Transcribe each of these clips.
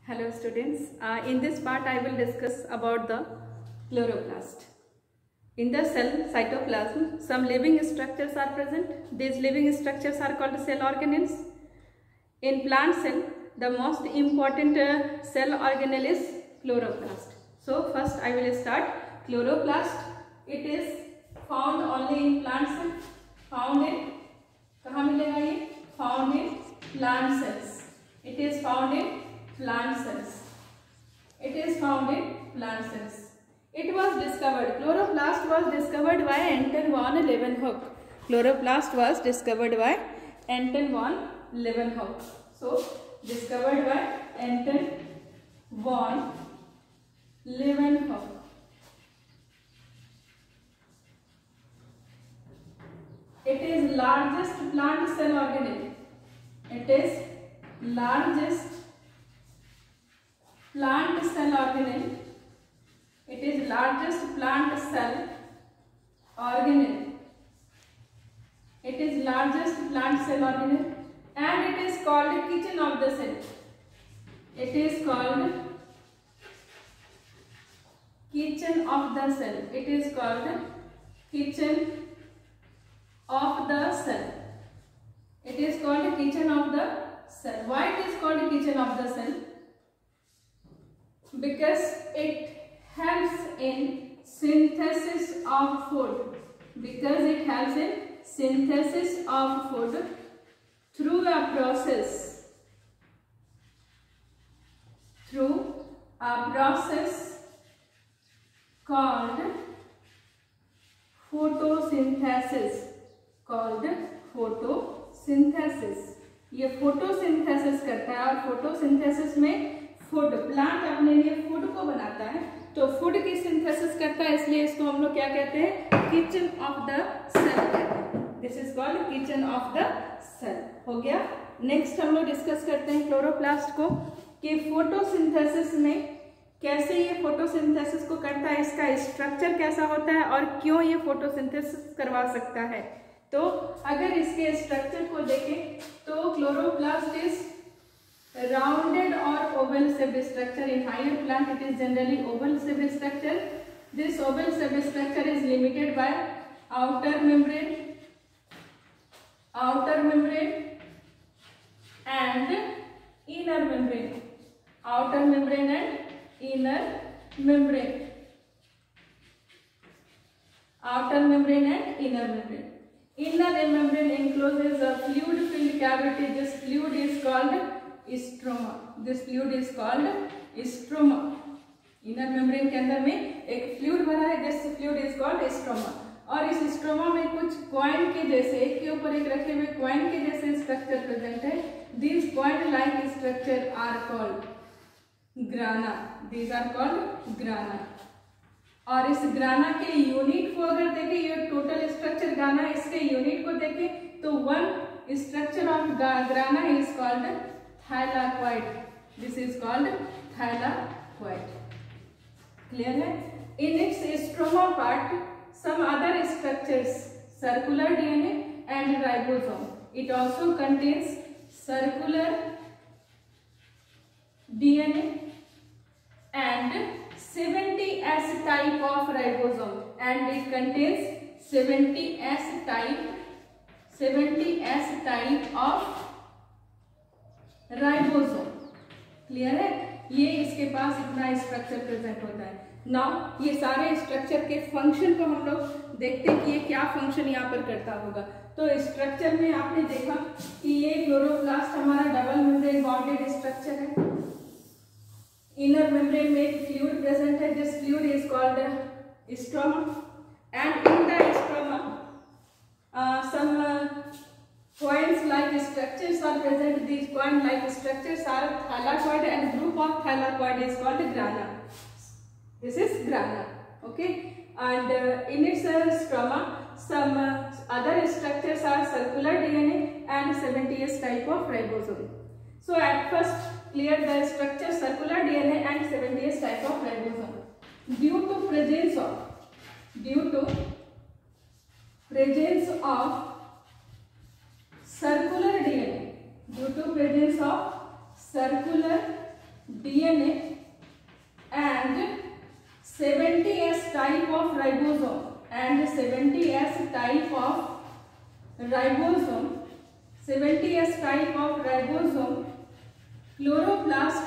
Hello students, in this part I will discuss about the chloroplast. In the cell cytoplasm, some living structures are present. These living structures are called cell organelles. In plant cell, the most important cell organelle is chloroplast. So first I will start chloroplast. It is found only in plant cell. Found in, कहाँ मिलेगा ये? Found in plant cells. It is found in plant cells. It is found in plant cells. It was discovered. Chloroplast was discovered by Anton von Leeuwenhoek. Chloroplast was discovered by Anton von Leeuwenhoek. So discovered by Anton von Leeuwenhoek. It is largest plant cell organelle. It is largest plant cell organelle. It is largest plant cell organelle. It is largest plant cell organelle and it is called kitchen of the cell. It is called kitchen of the cell. It is called kitchen of the cell. It is called kitchen of the cell. Why it is called kitchen of the cell? Because it helps in synthesis of food. Because it helps in synthesis of food through a process. Through a process called photosynthesis. Called photosynthesis. ये photosynthesis करता है और photosynthesis में food, plant अपने लिए food को बनाता है, तो फूड की सिंथेसिस करता है, इसलिए इसको हम लोग क्या कहते हैं? किचन ऑफ द सेल कहते हैं. This is called kitchen of the cell. हो गया. नेक्स्ट हम लोग डिस्कस करते हैं क्लोरोप्लास्ट को कि फोटोसिंथेसिस में कैसे ये फोटोसिंथेसिस को करता है, इसका स्ट्रक्चर कैसा होता है और क्यों ये फोटोसिंथेसिस करवा सकता है. तो अगर इसके स्ट्रक्चर को देखें तो क्लोरोप्लास्ट इज राउंडेड और oval shaped structure. In higher plant it is generally oval shaped structure. This oval shaped structure is limited by outer membrane and inner membrane. Outer membrane and inner membrane. Outer membrane and inner membrane. Inner membrane encloses a fluid-filled cavity. This fluid is called stroma. This fluid is called stroma. Inner membrane के अंदर में एक fluid भरा है. This fluid is called stroma. और इस stroma में कुछ कॉइन के जैसे, एक के ऊपर एक रखे हुए कॉइन के जैसे स्ट्रक्चर प्रेजेंट है. These coin-like structure are called grana. These are called grana. और इस ग्राना के यूनिट को अगर देखें, ये टोटल स्ट्रक्चर ग्राना, इसके यूनिट को देखें तो one structure of grana is called thylakoid. This is called thylakoid. Clear है? In its stroma part some other structures, circular DNA and ribosome. It also contains circular DNA and 70S type of ribosome, and it contains 70S type of ribosome. Clear है? ये इसके पास इतना structure present होता है. Now ये सारे structure के function को हम लोग देखते हैं कि ये क्या फंक्शन यहाँ पर करता होगा. तो स्ट्रक्चर में आपने देखा कि ये क्लोरोप्लास्ट हमारा डबल मेम्ब्रेन बॉन्डेड स्ट्रक्चर है. इनर मेम्ब्रेन में एक फ्लूइड प्रेजेंट है. This fluid is called stroma and in the stroma some coin-like structures are present. These coin-like structures are thylakoid and group of thylakoid is called grana. This is grana. Okay, and in its stroma some other structures are circular DNA and 70S type of ribosome. So at first clear the structure circular DNA and 70S type of ribosome. Due to presence of circular DNA, due to presence of circular DNA and 70S type of ribosome and 70S type of ribosome, 70S type of ribosome, chloroplast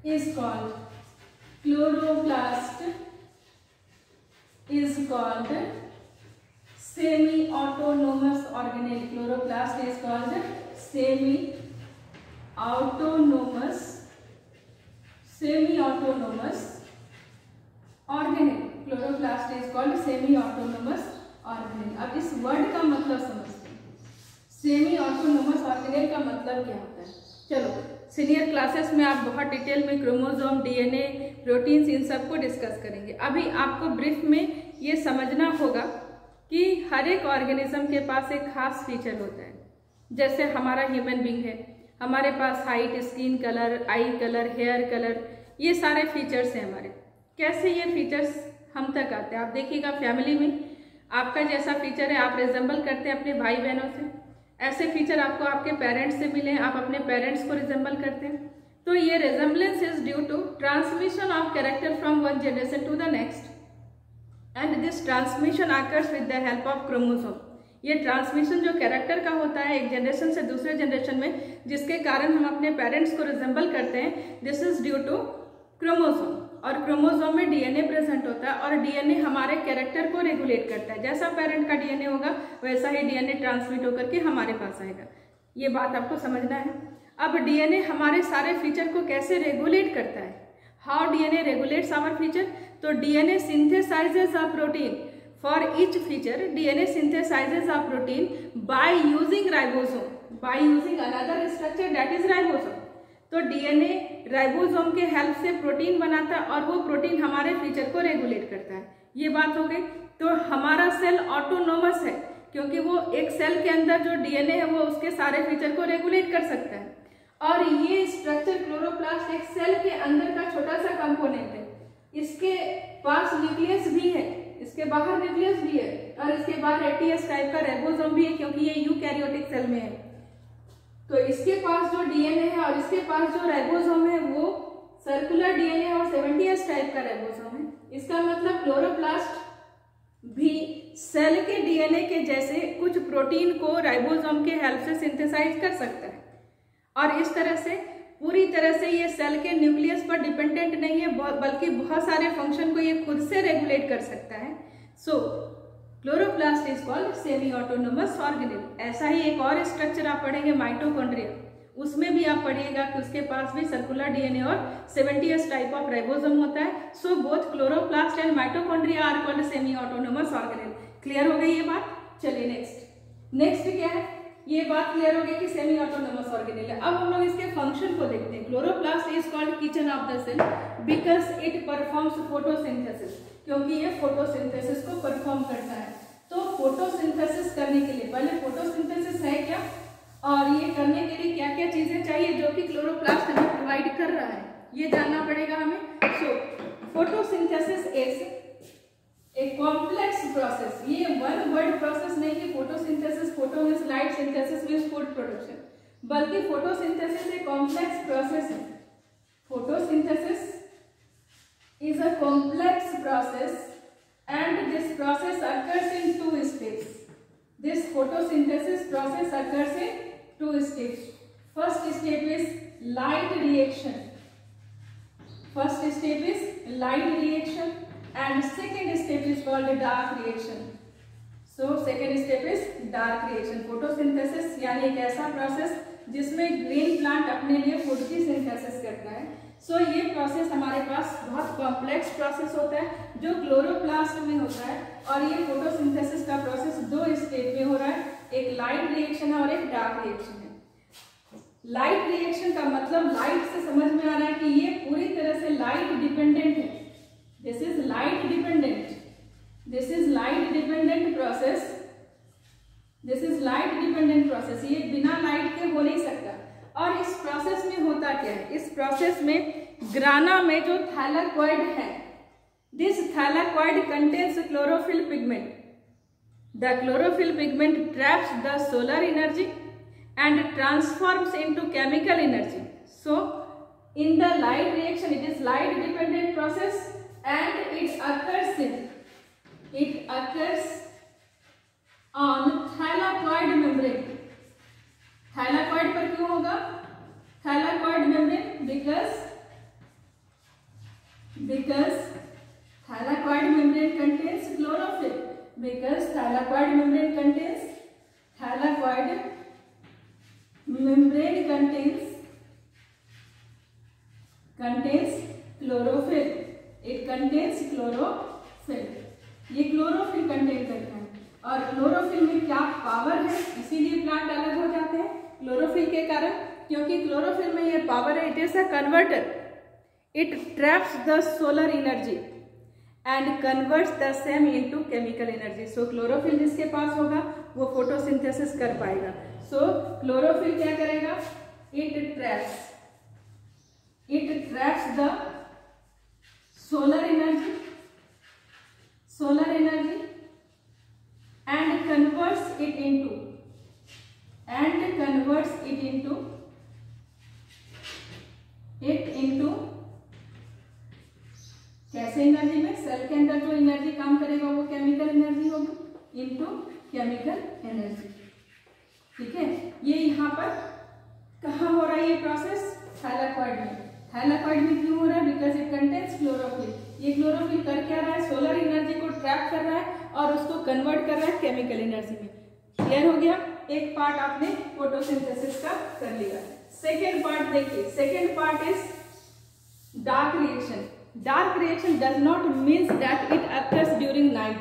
is called, chloroplast is called semi-autonomous organelle. Chloroplast is called semi-autonomous organelle. Chloroplast is called semi-autonomous organelle. अब इस word का मतलब समझते हैं, semi-autonomous organelle का मतलब क्या होता है। चलो सीनियर क्लासेस में आप बहुत डिटेल में क्रोमोसोम, डीएनए, प्रोटीन्स इन सबको डिस्कस करेंगे। अभी आपको ब्रीफ में ये समझना होगा कि हर एक ऑर्गेनिज्म के पास एक खास फीचर होता है। जैसे हमारा ह्यूमन बींग है, हमारे पास height, skin colour, eye colour, hair colour, ये सारे फीचर्स हैं हमारे। कैसे ये फीचर्स हम तक आते हैं, आप देखिएगा फैमिली में आपका जैसा फीचर है आप रिजेंबल करते हैं अपने भाई बहनों से, ऐसे फीचर आपको आपके पेरेंट्स से मिले, आप अपने पेरेंट्स को रिजेंबल करते हैं। तो ये resemblance is due to transmission of character from one generation to the next and this transmission occurs with the help of chromosome. ये ट्रांसमिशन जो कैरेक्टर का होता है एक जनरेशन से दूसरे जनरेशन में, जिसके कारण हम अपने पेरेंट्स को रिजेंबल करते हैं, this is due to chromosome. और क्रोमोसोम में डीएनए प्रेजेंट होता है और डीएनए हमारे कैरेक्टर को रेगुलेट करता है। जैसा पेरेंट का डीएनए होगा वैसा ही डीएनए ट्रांसमिट होकर के हमारे पास आएगा। ये बात आपको समझना है। अब डीएनए हमारे सारे फीचर को कैसे रेगुलेट करता है, how DNA regulates our feature. तो DNA synthesizes a protein for each feature, DNA synthesizes a protein by using ribosome, by using another structure that is ribosome. तो डीएनए राइबोसोम के help से protein बनाता है और वो प्रोटीन हमारे feature को रेगुलेट करता है। ये बात हो गई। तो हमारा सेल ऑटोनोमस है क्योंकि वो एक सेल के अंदर जो डीएनए है वो उसके सारे फीचर को रेगुलेट कर सकता है। और ये स्ट्रक्चर क्लोरोप्लास्ट एक सेल के अंदर का छोटा सा कंपोनेंट है। इसके पास न्यूक्लियस भी है, इसके बाहर न्यूक्लियस भी है और इसके बाहर एटीएस टाइप का राइबोसोम भी है क्योंकि ये यूकैरियोटिक सेल में है। तो इसके पास जो डीएनए है और इसके पास जो राइबोसोम है वो सर्कुलर डीएनए और 70S टाइप का राइबोसोम है। इसका मतलब क्लोरोप्लास्ट भी सेल के डीएनए के जैसे कुछ प्रोटीन को राइबोसोम के हेल्प से सिंथेसाइज कर सकता है और इस तरह से पूरी तरह से ये सेल के न्यूक्लियस पर डिपेंडेंट नहीं है, बल्कि बहुत सारे फंक्शन को ये खुद से रेगुलेट कर सकता है। So chloroplast is called semi autonomous organelle. ऐसा ही एक और स्ट्रक्चर आप पढ़ेंगे माइटोकॉन्ड्रिया, उसमें भी आप पढ़िएगा कि उसके पास भी सर्कुलर डीएनए और 70S टाइप ऑफ राइबोसोम होता है। So both chloroplast and mitochondria are called semi autonomous organelle. Clear हो गई ये बात। चलिए नेक्स्ट क्या है, ये बात क्लियर हो गई कि सेमी ऑटोनोमस ऑर्गेनेल है। अब हम लोग इसके फंक्शन को देखते हैं। Chloroplast is called kitchen of the cell because it performs photosynthesis, क्योंकि ये फोटोसिंथेसिस को परफॉर्म करता है। तो फोटोसिंथेसिस करने के लिए पहले फोटोसिंथेसिस है क्या और ये करने के लिए क्या क्या चीजें चाहिए जो कि क्लोरोप्लास्ट हमें प्रोवाइड कर रहा है, ये जानना पड़ेगा हमें। सो photosynthesis is a complex process. ये वन वर्ड प्रोसेस नहीं है photosynthesis, photo means light, synthesis means food production, बल्कि फोटोसिंथेसिस एक कॉम्प्लेक्स प्रोसेस है। Photosynthesis is a complex process and this process occurs in two steps. This photosynthesis process occurs in two steps. First step is light reaction. First step is light reaction and second step is called dark reaction. So second step is dark reaction. Photosynthesis यानी एक ऐसा process जिसमें green plant अपने लिए food की synthesis करता है। सो ये प्रोसेस हमारे पास बहुत कॉम्प्लेक्स प्रोसेस होता है जो क्लोरोप्लास्ट में होता है और ये फोटोसिंथेसिस का प्रोसेस दो स्टेप में हो रहा है, एक लाइट रिएक्शन है और एक डार्क रिएक्शन है। लाइट रिएक्शन का मतलब लाइट से समझ में आ रहा है कि ये पूरी तरह से लाइट डिपेंडेंट है। This is light dependent, this is light dependent process, this is light dependent process. ये बिना लाइट के हो नहीं सकता। और इस प्रोसेस में होता क्या है, इस प्रोसेस में ग्राना में जो थैलाकॉइड है, this thylakoid contains chlorophyll pigment. The chlorophyll pigment traps the solar energy and transforms into chemical energy. So In the light reaction, it is light dependent process and it occurs on thylakoid membrane. Thylakoid पर क्यों होगा? Thylakoid membrane because thylakoid membrane contains chlorophyll. Because thylakoid membrane contains chlorophyll. It contains chlorophyll. ये chlorophyll contain करता है और chlorophyll में क्या power है, इसीलिए प्लांट अलग हो जाते हैं क्लोरोफिल के कारण, क्योंकि क्लोरोफिल में ये पावर है. It is a converter. It traps the solar energy and converts the same into chemical energy. So chlorophyll जिसके पास होगा वो फोटोसिंथेसिस कर पाएगा. सो क्लोरोफिल क्या करेगा? It traps the solar energy and converts it into कैसे एनर्जी में? सेल के अंदर जो एनर्जी काम करेगा वो केमिकल एनर्जी होगी, इनटू केमिकल एनर्जी. ठीक है, ये यहाँ पर कहाँ हो रहा है ये प्रोसेस? थाइलाकॉइड में. थाइलाकॉइड में क्यों हो रहा है? Because it contains chlorophyll. ये क्लोरोफिल कर क्या रहा है? सोलर एनर्जी को ट्रैप कर रहा है और उसको कन्वर्ट कर रहा है केमिकल एनर्जी में. क्लियर हो गया? एक पार्ट आपने फोटोसिंथेसिस का कर लिया. सेकेंड पार्ट देखिए. Second part is dark reaction. Dark reaction does not means that it occurs during night.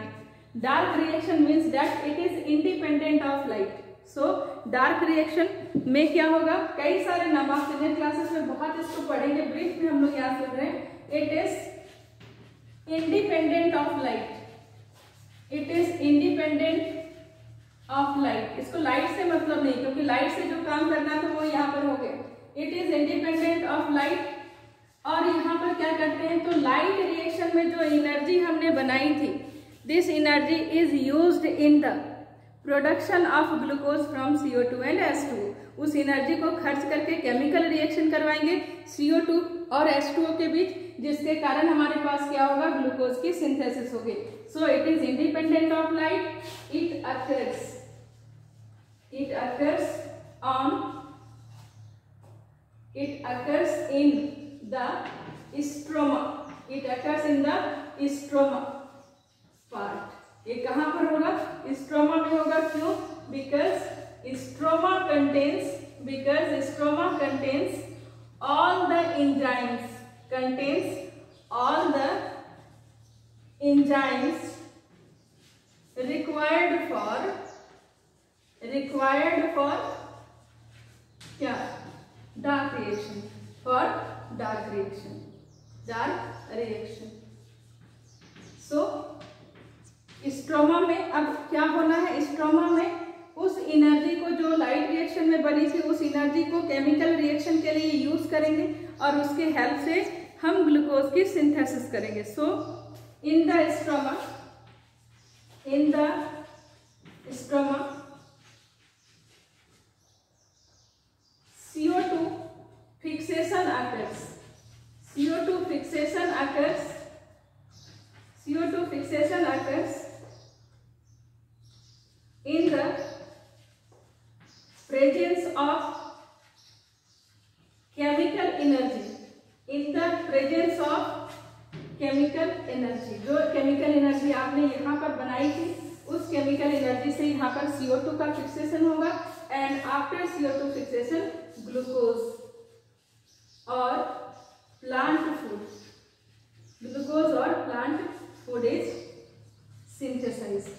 Dark reaction means that it is independent of light. So dark reaction में क्या होगा? कई सारे नाम आप सीनियर क्लासेस में बहुत इसको पढ़ेंगे. ब्रीफ में हम लोग याद कर रहे हैं. It is independent of light. It is independent of light. इसको लाइट से मतलब नहीं, क्योंकि लाइट से जो काम करना था वो यहाँ पर हो गया. It is independent of light. और यहाँ पर क्या करते हैं? तो लाइट रिएक्शन में जो एनर्जी हमने बनाई थी, this energy is used in the production of glucose from CO2 and H2O. उस एनर्जी को खर्च करके केमिकल रिएक्शन करवाएंगे CO2 और H2O के बीच, जिसके कारण हमारे पास क्या होगा? ग्लूकोज की सिंथेसिस होगी. So it is independent of light. It occurs in the stroma. It occurs in the stroma part. ये कहाँ पर होगा? स्ट्रोमा में होगा. क्यों? because stroma contains all the enzymes required for क्या? dark reaction. So स्ट्रोमा में अब क्या होना है? स्ट्रोमा में उस एनर्जी को जो लाइट रिएक्शन में बनी थी, उस एनर्जी को केमिकल रिएक्शन के लिए यूज करेंगे और उसके हेल्प से हम ग्लूकोज की सिंथेसिस करेंगे. So in the stroma CO2 fixation occurs. CO2 fixation occurs in the presence of chemical energy. जो केमिकल एनर्जी आपने यहाँ पर बनाई थी, उस केमिकल एनर्जी से यहाँ पर CO2 का फिक्सेशन होगा and after CO2 fixation glucose और plant food is synthesized.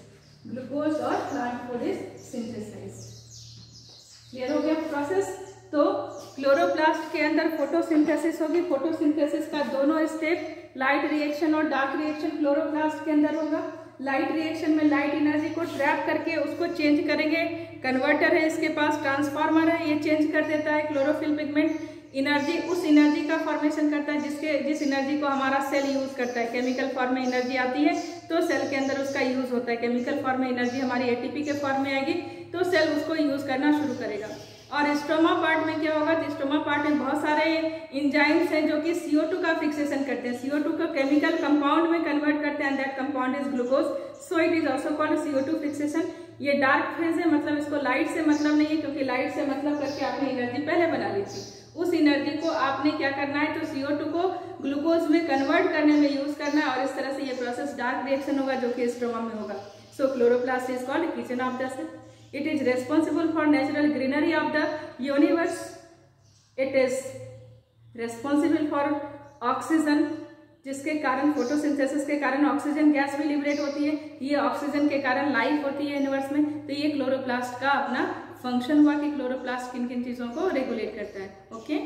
Clear हो गया प्रोसेस? तो क्लोरोप्लास्ट के अंदर फोटोसिंथेसिस होगी. फोटोसिंथेसिस का दोनों स्टेप, लाइट रिएक्शन और डार्क रिएक्शन, क्लोरोप्लास्ट के अंदर होगा. लाइट रिएक्शन में लाइट एनर्जी को ट्रैप करके उसको चेंज करेंगे. कन्वर्टर है इसके पास, ट्रांसफार्मर है, ये चेंज कर देता है क्लोरोफिल पिगमेंट एनर्जी. उस एनर्जी का फॉर्मेशन करता है जिस एनर्जी को हमारा सेल यूज करता है. केमिकल फॉर्म में एनर्जी आती है तो सेल के अंदर उसका यूज होता है. केमिकल फॉर्म में एनर्जी हमारी ATP के फॉर्म में आएगी तो सेल उसको यूज करना शुरू करेगा. और स्ट्रोमा पार्ट में क्या होगा? स्ट्रोमा पार्ट में बहुत सारे एंजाइम्स हैं जो कि CO2 का फिक्सेशन करते हैं, CO2 का केमिकल कंपाउंड में कन्वर्ट करते हैं, that compound is glucose, so it is also called CO2 fixation. ये डार्क फेज है, मतलब इसको लाइट से मतलब नहीं है, क्योंकि लाइट से मतलब करके आपने एनर्जी पहले बना ली थी, उस एनर्जी को आपने क्या करना है, तो CO2 को ग्लूकोज में कन्वर्ट करने में यूज करना है, और इस तरह से ये प्रोसेस डार्क रिएक्शन होगा जो कि स्ट्रोमा में होगा। So chloroplast is called kitchen of the cell. It is responsible for natural greenery of the universe. It is responsible for oxygen, जिसके कारण फोटोसिंथेसिस के कारण ऑक्सीजन गैस भी लिबरेट होती है, ये ऑक्सीजन के कारण लाइफ होती है यूनिवर्स में। तो ये क्लोरोप्लास्ट का अपना फंक्शन हुआ कि क्लोरोप्लास्ट किन किन चीजों को रेगुलेट करता है। ओके।